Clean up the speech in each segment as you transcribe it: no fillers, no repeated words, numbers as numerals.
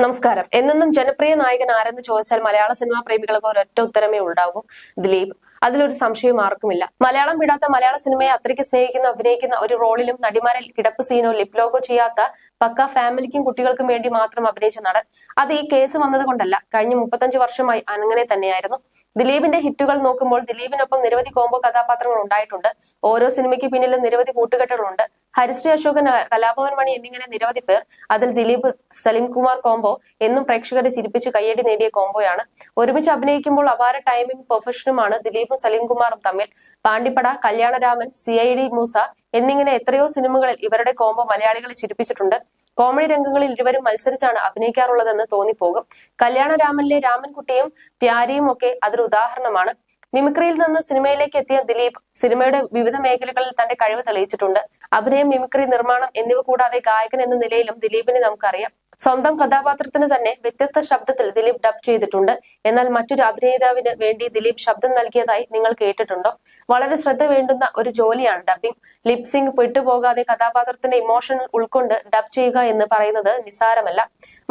നമസ്കാരം. എന്നെന്നും ജനപ്രിയ നായകൻ ആരെന്ന് ചോദിച്ചാൽ മലയാള സിനിമാ പ്രേമികൾക്ക് ഒരൊറ്റ ഉത്തരമേ ഉണ്ടാകും: ദിലീപ്. അതിലൊരു സംശയം ആർക്കുമില്ല. മലയാളം വിടാത്ത, മലയാള സിനിമയെ അത്രയ്ക്ക് സ്നേഹിക്കുന്ന, അഭിനയിക്കുന്ന, ഒരു റോളിലും നടിമാരിൽ കിടപ്പ് സീനോ ലിപ് ലോഗോ ചെയ്യാത്ത, പക്ക ഫാമിലിക്കും കുട്ടികൾക്കും വേണ്ടി മാത്രം അഭിനയിച്ച നടൻ. അത് ഈ കേസ് വന്നതുകൊണ്ടല്ല, കഴിഞ്ഞ 35 വർഷമായി അങ്ങനെ തന്നെയായിരുന്നു. ദിലീപിന്റെ ഹിറ്റുകൾ നോക്കുമ്പോൾ ദിലീപിനൊപ്പം നിരവധി കോംബോ കഥാപാത്രങ്ങൾ ഉണ്ടായിട്ടുണ്ട്. ഓരോ സിനിമയ്ക്ക് പിന്നിലും നിരവധി കൂട്ടുകെട്ടുകളുണ്ട്. ഹരിശ്രീ അശോകൻ, കലാഭവൻ മണി എന്നിങ്ങനെ നിരവധി പേർ. അതിൽ ദിലീപ് സലീം കുമാർ കോംബോ എന്നും പ്രേക്ഷകരെ ചിരിപ്പിച്ച് കയ്യടി നേടിയ കോംബോയാണ്. ഒരുമിച്ച് അഭിനയിക്കുമ്പോൾ അപാര ടൈമിംഗ് പെർഫെക്ഷനുമാണ് ദിലീപും സലീം കുമാറും തമ്മിൽ. പാണ്ടിപ്പട, കല്യാണരാമൻ, CID മൂസ എന്നിങ്ങനെ എത്രയോ സിനിമകളിൽ ഇവരുടെ കോംബോ മലയാളികളെ ചിരിപ്പിച്ചിട്ടുണ്ട്. കോമഡി രംഗങ്ങളിൽ ഇരുവരും മത്സരിച്ചാണ് അഭിനയിക്കാറുള്ളതെന്ന് തോന്നിപ്പോകും. കല്യാണരാമനിലെ രാമൻകുട്ടിയും പ്യാരിയും ഒക്കെ അതൊരു ഉദാഹരണമാണ്. മിമിക്രിയിൽ നിന്ന് സിനിമയിലേക്ക് എത്തിയ ദിലീപ് സിനിമയുടെ വിവിധ മേഖലകളിൽ തന്റെ കഴിവ് തെളിയിച്ചിട്ടുണ്ട്. അഭിനയം, മിമിക്രി, നിർമ്മാണം എന്നിവ കൂടാതെ ഗായകൻ എന്ന നിലയിലും ദിലീപിനെ നമുക്കറിയാം. സ്വന്തം കഥാപാത്രത്തിന് തന്നെ വ്യത്യസ്ത ശബ്ദത്തിൽ ദിലീപ് ഡബ് ചെയ്തിട്ടുണ്ട്. എന്നാൽ മറ്റൊരു അഭിനേതാവിന് വേണ്ടി ദിലീപ് ശബ്ദം നൽകിയതായി നിങ്ങൾ കേട്ടിട്ടുണ്ടോ? വളരെ ശ്രദ്ധ വേണ്ടുന്ന ഒരു ജോലിയാണ് ഡബിംഗ്. ലിപ്സിംഗ് പെട്ടുപോകാതെ കഥാപാത്രത്തിന്റെ ഇമോഷൻ ഉൾക്കൊണ്ട് ഡബ് ചെയ്യുക എന്ന് പറയുന്നത് നിസ്സാരമല്ല.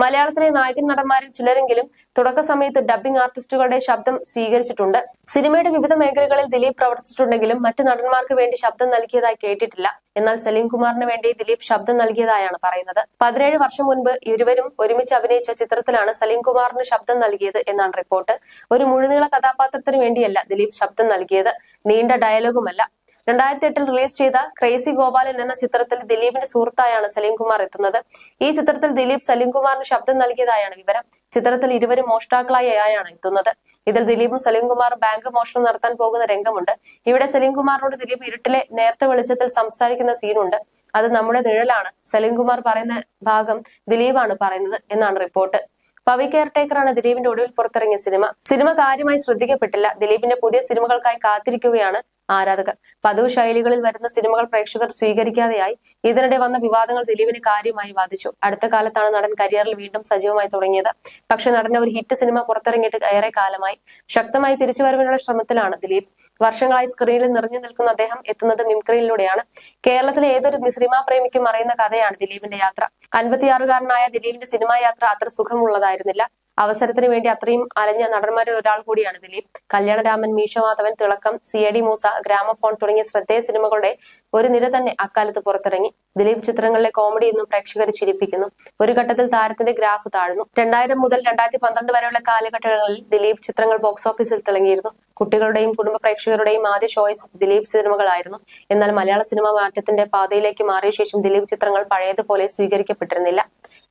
മലയാളത്തിലെ നായകൻ നടന്മാരിൽ ചിലരെങ്കിലും തുടക്ക സമയത്ത് ഡബിംഗ് ആർട്ടിസ്റ്റുകളുടെ ശബ്ദം സ്വീകരിച്ചിട്ടുണ്ട്. സിനിമയുടെ വിവിധ മേഖലകളിൽ ദിലീപ് പ്രവർത്തിച്ചിട്ടുണ്ടെങ്കിലും മറ്റു നടന്മാർക്ക് വേണ്ടി ശബ്ദം നൽകിയതായി കേട്ടിട്ടില്ല. എന്നാൽ സലീം കുമാറിന് വേണ്ടി ദിലീപ് ശബ്ദം നൽകിയതായാണ് പറയുന്നത്. 17 വർഷം മുൻപ് ഇരുവരും ഒരുമിച്ച് അഭിനയിച്ച ചിത്രത്തിലാണ് സലീം കുമാറിന് ശബ്ദം നൽകിയത് എന്നാണ് റിപ്പോർട്ട്. ഒരു മുഴുനീള കഥാപാത്രത്തിന് വേണ്ടിയല്ല ദിലീപ് ശബ്ദം നൽകിയത്, നീണ്ട ഡയലോഗുമല്ല. 2008 റിലീസ് ചെയ്ത ക്രേസി ഗോപാലൻ എന്ന ചിത്രത്തിൽ ദിലീപിന്റെ സുഹൃത്തായാണ് സലീം കുമാർ എത്തുന്നത്. ഈ ചിത്രത്തിൽ ദിലീപ് സലീം കുമാറിന് ശബ്ദം നൽകിയതായാണ് വിവരം. ചിത്രത്തിൽ ഇരുവരും മോഷ്ടാക്കളായാണ് എത്തുന്നത്. ഇതിൽ ദിലീപും സലീം കുമാറും ബാങ്ക് മോഷണം നടത്താൻ പോകുന്ന രംഗമുണ്ട്. ഇവിടെ സലീം കുമാറിനോട് ദിലീപ് ഇരുട്ടിലെ നേർത്ത വെളിച്ചത്തിൽ സംസാരിക്കുന്ന സീനുണ്ട്. അത് നമ്മുടെ നിഴലാണ്. സലീം കുമാർ പറയുന്ന ഭാഗം ദിലീപാണ് പറയുന്നത് എന്നാണ് റിപ്പോർട്ട്. പവി കെയർടേക്കറാണ് ദിലീപിന്റെ ഒടുവിൽ പുറത്തിറങ്ങിയ സിനിമ കാര്യമായി ശ്രദ്ധിക്കപ്പെട്ടില്ല. ദിലീപിന്റെ പുതിയ സിനിമകൾക്കായി കാത്തിരിക്കുകയാണ് ആരാധകർ. പതിവ് ശൈലികളിൽ വരുന്ന സിനിമകൾ പ്രേക്ഷകർ സ്വീകരിക്കാതെയായി. ഇതിനിടെ വന്ന വിവാദങ്ങൾ ദിലീപിനെ കാര്യമായി ബാധിച്ചു. അടുത്ത കാലത്താണ് നടൻ കരിയറിൽ വീണ്ടും സജീവമായി തുടങ്ങിയത്. പക്ഷെ നടന്റെ ഒരു ഹിറ്റ് സിനിമ പുറത്തിറങ്ങിയിട്ട് ഏറെ കാലമായി. ശക്തമായി തിരിച്ചുവരവിനുള്ള ശ്രമത്തിലാണ് ദിലീപ്. വർഷങ്ങളായി സ്ക്രീനിൽ നിറഞ്ഞു നിൽക്കുന്ന അദ്ദേഹം എത്തുന്നത് മിമിക്രിയിലൂടെയാണ്. കേരളത്തിലെ ഏതൊരു സിനിമാ പ്രേമിക്കും അറിയുന്ന കഥയാണ് ദിലീപിന്റെ യാത്ര. 56-കാരനായ ദിലീപിന്റെ സിനിമാ യാത്ര അത്ര സുഖമുള്ളതായിരുന്നില്ല. അവസരത്തിന് വേണ്ടി അത്രയും അലഞ്ഞ നടന്മാരിൽ ഒരാൾ കൂടിയാണ് ദിലീപ്. കല്യാണരാമൻ, മീശമാധവൻ, തിളക്കം, CID മൂസ, ഗ്രാമഫോൺ തുടങ്ങിയ ശ്രദ്ധേയ സിനിമകളുടെ ഒരു നിര തന്നെ അക്കാലത്ത് പുറത്തിറങ്ങി. ദിലീപ് ചിത്രങ്ങളിലെ കോമഡി എന്നും പ്രേക്ഷകരെ ചിരിപ്പിക്കുന്നു. ഒരു ഘട്ടത്തിൽ താരത്തിന്റെ ഗ്രാഫ് താഴ്ന്നു. 2000 മുതൽ 2012 വരെയുള്ള കാലഘട്ടങ്ങളിൽ ദിലീപ് ചിത്രങ്ങൾ ബോക്സ് ഓഫീസിൽ തിളങ്ങിയിരുന്നു. കുട്ടികളുടെയും കുടുംബ പ്രേക്ഷകരുടെയും ആദ്യ ചോയ്സ് ദിലീപ് സിനിമകളായിരുന്നു. എന്നാൽ മലയാള സിനിമ മാറ്റത്തിന്റെ പാതയിലേക്ക് മാറിയ ശേഷം ദിലീപ് ചിത്രങ്ങൾ പഴയതുപോലെ സ്വീകരിക്കപ്പെട്ടിരുന്നില്ല.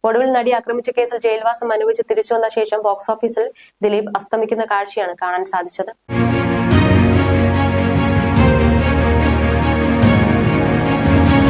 ഒടുവിൽ നടി ആക്രമിച്ച കേസിൽ ജയിൽവാസം അനുഭവിച്ച് തിരിച്ചുവന്ന ശേഷം ബോക്സ് ഓഫീസിൽ ദിലീപ് അസ്തമിക്കുന്ന കാഴ്ചയാണ് കാണാൻ സാധിച്ചത്.